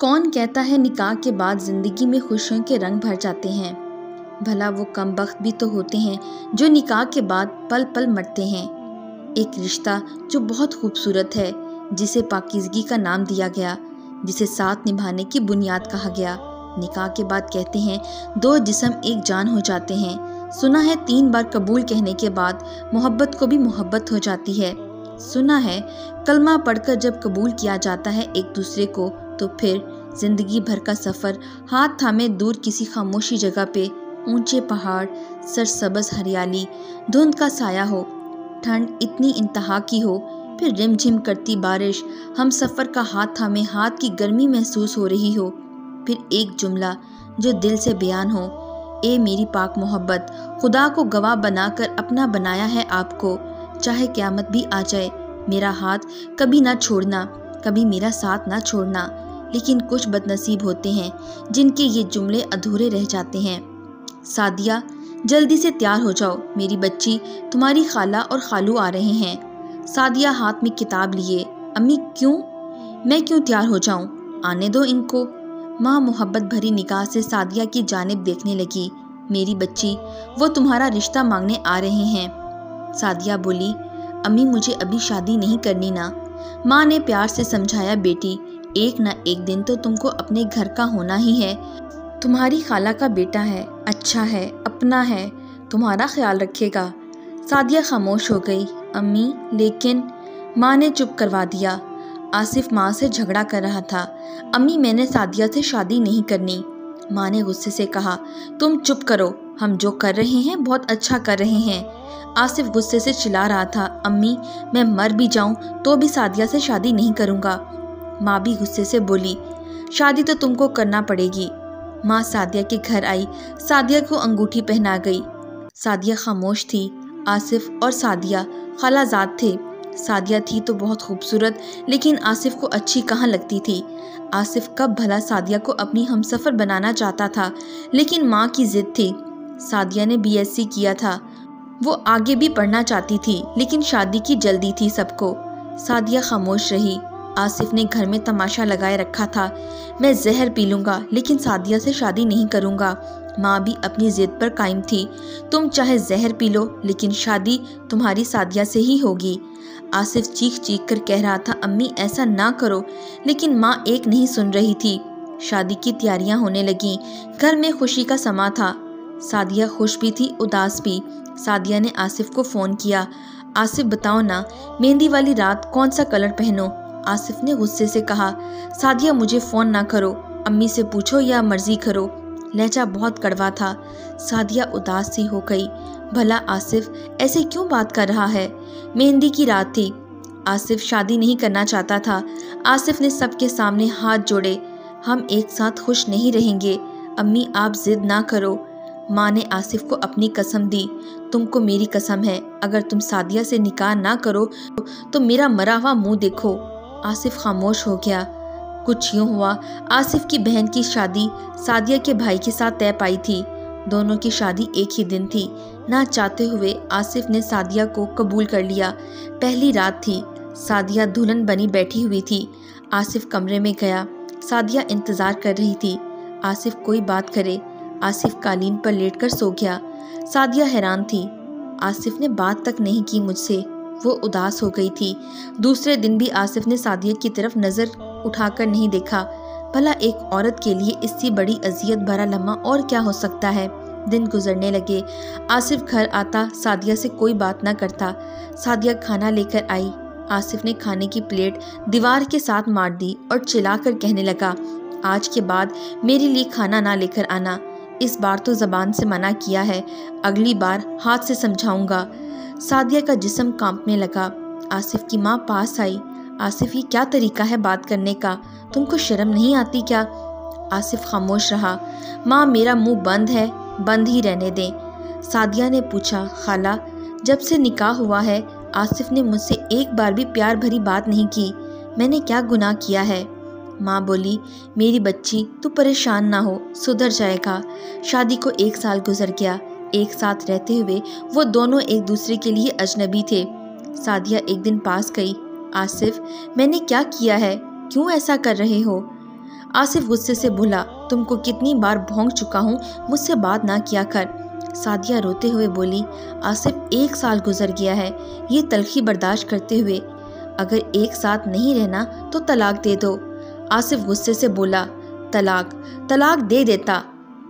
کون کہتا ہے نکاح کے بعد زندگی میں خوشیوں کے رنگ بھر جاتے ہیں؟ بھلا وہ کم بخت بھی تو ہوتے ہیں جو نکاح کے بعد پل پل مرتے ہیں۔ ایک رشتہ جو بہت خوبصورت ہے، جسے پاکیزگی کا نام دیا گیا، جسے ساتھ نبھانے کی بنیاد کہا گیا۔ نکاح کے بعد کہتے ہیں دو جسم ایک جان ہو جاتے ہیں۔ سنا ہے 3 بار قبول کہنے کے بعد محبت کو بھی محبت ہو جاتی ہے۔ سنا ہے کلمہ پڑھ کر جب قبول کیا جاتا ہے ایک دوسرے کو تو پھر زندگی بھر کا سفر ہاتھ تھامے دور کسی خاموشی جگہ پہ، اونچے پہاڑ، سرسبز ہریالی، دھند کا سایہ ہو، ٹھنڈ اتنی انتہا کی ہو، پھر رم جھم کرتی بارش، ہم سفر کا ہاتھ تھامے ہاتھ کی گرمی محسوس ہو رہی ہو، پھر ایک جملہ جو دل سے بیان ہو، اے میری پاک محبت، خدا کو گواہ بنا کر اپنا بنایا ہے آپ کو، چاہے قیامت بھی آ جائے میرا ہاتھ کبھی نہ چھوڑنا، کبھی میرا ساتھ نہ چھوڑنا۔ لیکن کچھ بد نصیب ہوتے ہیں جن کے یہ جملے ادھورے رہ جاتے ہیں۔ سعدیہ، جلدی سے تیار ہو جاؤ، میری بچی، تمہاری خالہ اور خالو آ رہے ہیں۔ سعدیہ ہاتھ میں کتاب لیے، امی کیوں؟ میں کیوں تیار ہو جاؤں؟ آنے دو ان کو۔ ماں محبت بھری نگاہ سے سعدیہ کی جانب دیکھنے لگی۔ میری بچی، وہ تمہارا رشتہ مانگنے آ رہے ہیں۔ سعدیہ بولی، امی مجھے ابھی شادی نہیں کرنی نا۔ ماں نے پیار سے سمجھایا، بیٹی ایک نہ ایک دن تو تم کو اپنے گھر کا ہونا ہی ہے۔ تمہاری خالہ کا بیٹا ہے، اچھا ہے، اپنا ہے، تمہارا خیال رکھے گا۔ سعدیہ خاموش ہو گئی۔ امی لیکن، ماں نے چپ کروا دیا۔ آصف ماں سے جھگڑا کر رہا تھا۔ امی میں نے سعدیہ سے شادی نہیں کرنی۔ ماں نے غصے سے کہا، تم چپ کرو، ہم جو کر رہے ہیں بہت اچھا کر رہے ہیں۔ آصف غصے سے چلا رہا تھا، امی میں مر بھی جاؤں تو بھی سعدیہ سے شادی نہیں کروں گا۔ ماں بھی غصے سے بولی، شادی تو تم کو کرنا پڑے گی۔ ماں سعدیہ کے گھر آئی، سعدیہ کو انگوٹھی پہنا گئی۔ سعدیہ خاموش تھی۔ آصف اور سعدیہ خالہ زاد تھے۔ سعدیہ تھی تو بہت خوبصورت، لیکن آصف کو اچھی کہاں لگتی تھی۔ آصف کب بھلا سعدیہ کو اپنی ہمسفر بنانا چاہتا تھا، لیکن ماں کی ضد تھی۔ سعدیہ نے BSc کیا تھا، وہ آگے بھی پڑھنا چاہتی تھی، لیکن شادی کی جلدی تھی سب کو۔ سعدیہ خاموش رہی۔ آصف نے گھر میں تماشا لگائے رکھا تھا، میں زہر پی لوں گا لیکن سعدیہ سے شادی نہیں کروں گا۔ ماں بھی اپنی ضد پر قائم تھی، تم چاہے زہر پی لو لیکن شادی تمہاری سعدیہ سے ہی ہوگی۔ آصف چیخ چیخ کر کہہ رہا تھا، امی ایسا نہ کرو، لیکن ماں ایک نہیں سن رہی تھی۔ شادی کی تیاریاں ہونے لگیں، گھر میں خوشی کا سما تھا۔ سعدیہ خوش بھی تھی، اداس بھی۔ سعدیہ نے آصف کو فون کیا، آصف بتاؤ نا، مہندی والی رات کون سا کلر پہنوں؟ آصف نے غصے سے کہا، سعدیہ مجھے فون نہ کرو، امی سے پوچھو یا مرضی کرو۔ لہجہ بہت کڑوا تھا۔ سعدیہ اداس سی ہو گئی، بھلا آصف ایسے کیوں بات کر رہا ہے؟ مہندی کی رات تھی، آصف شادی نہیں کرنا چاہتا تھا۔ آصف نے سب کے سامنے ہاتھ جوڑے، ہم ایک ساتھ خوش نہیں رہیں گے، امی آپ ضد نہ کرو۔ ماں نے آصف کو اپنی قسم دی، تم کو میری قسم ہے، اگر تم سعدیہ سے نکاح نہ کرو تو میرا مرا ہوا منہ دیکھو۔ آصف خاموش ہو گیا۔ کچھ یوں ہوا، آصف کی بہن کی شادی سعدیہ کے بھائی کے ساتھ طے پائی تھی۔ دونوں کی شادی ایک ہی دن تھی۔ نہ چاہتے ہوئے آصف نے سعدیہ کو قبول کر لیا۔ پہلی رات تھی، سعدیہ دلہن بنی بیٹھی ہوئی تھی۔ آصف کمرے میں گیا، سعدیہ انتظار کر رہی تھی آصف کوئی بات کرے۔ آصف قالین پر لیٹ کر سو گیا۔ سعدیہ حیران تھی، آصف نے بات تک نہیں کی مجھ سے، وہ اداس ہو گئی تھی۔ دوسرے دن بھی آصف نے سعدیہ کی طرف نظر اٹھا کر نہیں دیکھا۔ بھلا ایک عورت کے لیے اس سے بڑی اذیت بھرا لمحہ اور کیا ہو سکتا ہے؟ دن گزرنے لگے، آصف گھر آتا، سعدیہ سے کوئی بات نہ کرتا۔ سعدیہ کھانا لے کر آئی، آصف نے کھانے کی پلیٹ دیوار کے ساتھ مار دی اور چلا کر کہنے لگا، آج کے بعد میرے لیے کھانا نہ لے کر آنا، اس بار تو زبان سے منع کیا ہے، اگلی بار ہاتھ سے سمجھاؤں گا۔ سعدیہ کا جسم کانپنے لگا۔ آصف کی ماں پاس آئی، آصف یہ کیا طریقہ ہے بات کرنے کا، تم کو شرم نہیں آتی کیا؟ آصف خاموش رہا۔ ماں میرا منہ بند ہے، بند ہی رہنے دیں۔ سعدیہ نے پوچھا، خالہ جب سے نکاح ہوا ہے آصف نے مجھ سے ایک بار بھی پیار بھری بات نہیں کی، میں نے کیا گناہ کیا ہے؟ ماں بولی، میری بچی تو پریشان نہ ہو، سدھر جائے گا۔ شادی کو 1 سال گزر گیا، ایک ساتھ رہتے ہوئے وہ دونوں ایک دوسرے کے لیے اجنبی تھے۔ سعدیہ ایک دن پاس گئی، آصف میں نے کیا کیا ہے، کیوں ایسا کر رہے ہو؟ آصف غصے سے بولا، تم کو کتنی بار بھونک چکا ہوں، مجھ سے بات نہ کیا کر۔ سعدیہ روتے ہوئے بولی، آصف 1 سال گزر گیا ہے یہ تلخی برداشت کرتے ہوئے، اگر ایک ساتھ نہیں رہنا تو طلاق دے دو۔ آصف غصے سے بولا، طلاق دے دیتا،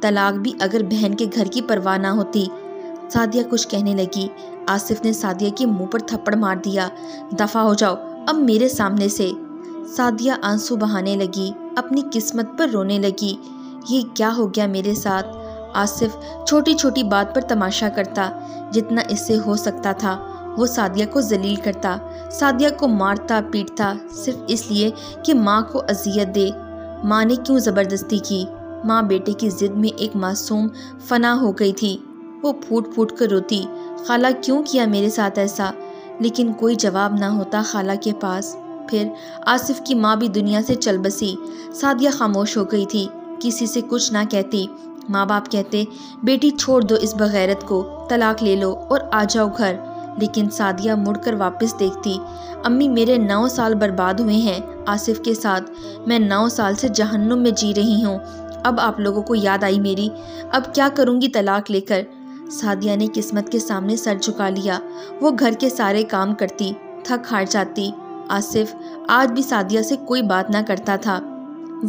طلاق بھی اگر بہن کے گھر کی پرواہ نہ ہوتی۔ سعدیہ کچھ کہنے لگی، آصف نے سعدیہ کے منہ پر تھپڑ مار دیا، دفع ہو جاؤ اب میرے سامنے سے۔ سعدیہ آنسو بہانے لگی، اپنی قسمت پر رونے لگی، یہ کیا ہو گیا میرے ساتھ۔ آصف چھوٹی چھوٹی بات پر تماشا کرتا، جتنا اس سے ہو سکتا تھا وہ سعدیہ کو ذلیل کرتا، سعدیہ کو مارتا پیٹتا صرف اس لیے کہ ماں کو اذیت دے۔ ماں نے کیوں زبردستی کی؟ ماں بیٹے کی ضد میں ایک معصوم فنا ہو گئی تھی، وہ پھوٹ پھوٹ کر روتی، خالہ کیوں کیا میرے ساتھ ایسا؟ لیکن کوئی جواب نہ ہوتا خالہ کے پاس۔ پھر آصف کی ماں بھی دنیا سے چل بسی، سعدیہ خاموش ہو گئی تھی، کسی سے کچھ نہ کہتی۔ ماں باپ کہتے، بیٹی چھوڑ دو اس بغیرت کو، طلاق لے لو اور آ جاؤ گھر، لیکن سعدیہ مڑ کر واپس دیکھتی، امی میرے 9 سال برباد ہوئے ہیں آصف کے ساتھ، میں 9 سال سے جہنم میں جی رہی ہوں، اب آپ لوگوں کو یاد آئی میری، اب کیا کروں گی طلاق لے کر؟ سعدیہ نے قسمت کے سامنے سر جھکا لیا، وہ گھر کے سارے کام کرتی، تھک ہار جاتی۔ آصف آج بھی سعدیہ سے کوئی بات نہ کرتا تھا۔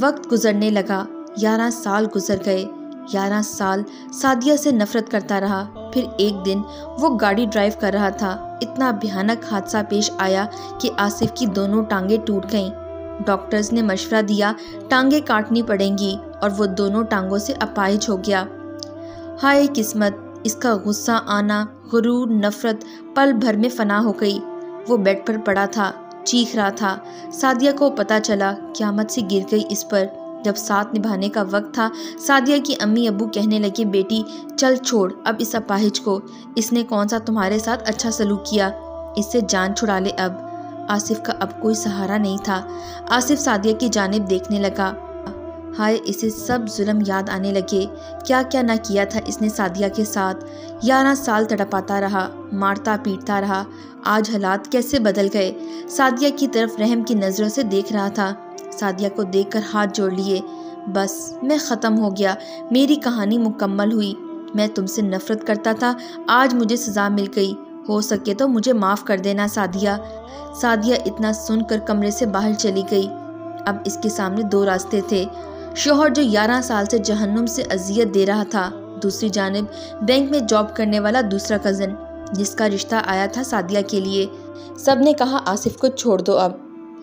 وقت گزرنے لگا، 11 سال گزر گئے، 11 سال سعدیہ سے نفرت کرتا رہا۔ پھر ایک دن وہ گاڑی ڈرائیو کر رہا تھا، اتنا بھیانک حادثہ پیش آیا کہ آصف کی دونوں ٹانگیں ٹوٹ گئیں۔ ڈاکٹرز نے مشورہ دیا ٹانگیں کاٹنی پڑیں گی اور وہ دونوں ٹانگوں سے اپاہج ہو گیا۔ ہائے قسمت، اس کا غصہ آنا، غرور، نفرت پل بھر میں فنا ہو گئی۔ وہ بیڈ پر پڑا تھا، چیخ رہا تھا۔ سعدیہ کو پتہ چلا قیامت سے گر گئی اس پر۔ جب ساتھ نبھانے کا وقت تھا، سعدیہ کی امی ابو کہنے لگے، بیٹی چل چھوڑ اب اس اپاہج کو، اس نے کون سا تمہارے ساتھ اچھا سلوک کیا، اس سے جان چھڑا لے اب۔ آصف کا اب کوئی سہارا نہیں تھا۔ آصف سعدیہ کی جانب دیکھنے لگا، ہائے اسے سب ظلم یاد آنے لگے، کیا کیا نہ کیا تھا اس نے سعدیہ کے ساتھ۔ 11 سال تڑپاتا رہا، مارتا پیٹتا رہا، آج حالات کیسے بدل گئے۔ سعدیہ کی طرف رحم کی نظروں سے دیکھ رہا تھا۔ سعدیہ کو دیکھ کر ہاتھ جوڑ لیے، بس میں ختم ہو گیا، میری کہانی مکمل ہوئی، میں تم سے نفرت کرتا تھا، آج مجھے سزا مل گئی، ہو سکے تو مجھے معاف کر دینا سعدیہ۔ سعدیہ اتنا سن کر کمرے سے باہر چلی گئی۔ اب اس کے سامنے 2 راستے تھے، شوہر جو 11 سال سے جہنم سے اذیت دے رہا تھا، دوسری جانب بینک میں جاب کرنے والا دوسرا کزن جس کا رشتہ آیا تھا سعدیہ کے لیے۔ سب نے کہا آصف کو چھوڑ دو اب۔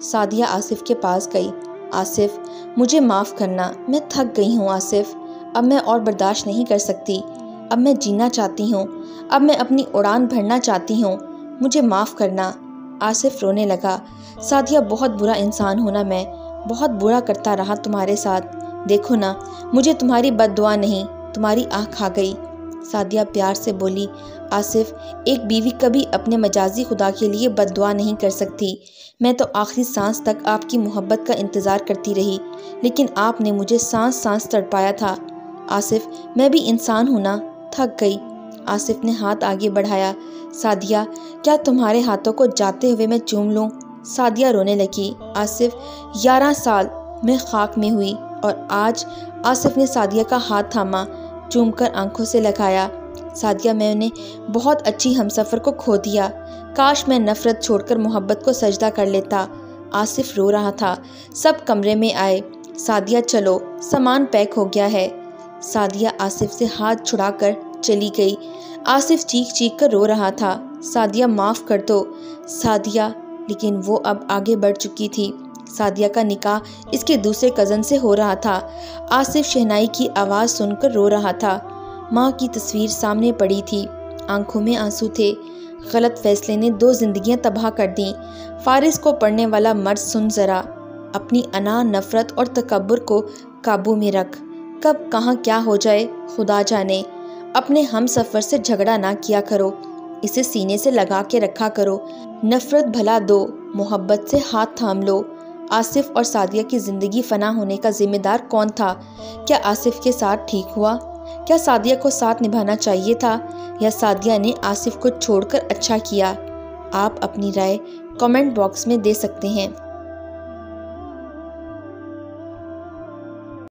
سعدیہ آصف کے پاس گئی، آصف مجھے معاف کرنا، میں تھک گئی ہوں آصف، اب میں اور برداشت نہیں کر سکتی، اب میں جینا چاہتی ہوں، اب میں اپنی اڑان بھرنا چاہتی ہوں، مجھے معاف کرنا۔ آصف رونے لگا، سعدیہ بہت برا انسان ہوں میں، بہت برا کرتا رہا تمہارے ساتھ، دیکھو نا مجھے تمہاری بد دعا نہیں، تمہاری آہ کھا گئی۔ سعدیہ پیار سے بولی، آصف ایک بیوی کبھی اپنے مجازی خدا کے لیے بد دعا نہیں کر سکتی، میں تو آخری سانس تک آپ کی محبت کا انتظار کرتی رہی، لیکن آپ نے مجھے سانس سانس تڑپایا تھا۔ آصف میں بھی انسان ہوں نا، تھک گئی۔ آصف نے ہاتھ آگے بڑھایا، سعدیہ کیا تمہارے ہاتھوں کو جاتے ہوئے میں چوم لوں؟ سعدیہ رونے لگی، آصف 11 سال میں خاک میں ہوئی، اور آج آصف نے سعدیہ کا ہاتھ تھاما، چوم کر آنکھوں سے لگایا، سعدیہ میں نے بہت اچھی ہمسفر کو کھو دیا، کاش میں نفرت چھوڑ کر محبت کو سجدہ کر لیتا۔ آصف رو رہا تھا، سب کمرے میں آئے، سعدیہ چلو سامان پیک ہو گیا ہے۔ سعدیہ آصف سے ہاتھ چھڑا کر چلی گئی۔ آصف چیخ چیخ کر رو رہا تھا، سعدیہ معاف کر دو سعدیہ، لیکن وہ اب آگے بڑھ چکی تھی۔ سعدیہ کا نکاح اس کے دوسرے کزن سے ہو رہا تھا۔ آصف شہنائی کی آواز سن کر رو رہا تھا، ماں کی تصویر سامنے پڑی تھی، آنکھوں میں آنسو تھے۔ غلط فیصلے نے 2 زندگیاں تباہ کر دیں۔ فارس کو پڑھنے والا مرد سن ذرا، اپنی انا، نفرت اور تکبر کو قابو میں رکھ، کب کہاں کیا ہو جائے خدا جانے۔ اپنے ہم سفر سے جھگڑا نہ کیا کرو، اسے سینے سے لگا کے رکھا کرو، نفرت بھلا دو، محبت سے ہاتھ تھام لو۔ آصف اور سعدیہ کی زندگی فنا ہونے کا ذمہ دار کون تھا؟ کیا آصف کے ساتھ ٹھیک ہوا؟ کیا سعدیہ کو ساتھ نبھانا چاہیے تھا، یا سعدیہ نے آصف کو چھوڑ کر اچھا کیا؟ آپ اپنی رائے کمنٹ باکس میں دے سکتے ہیں۔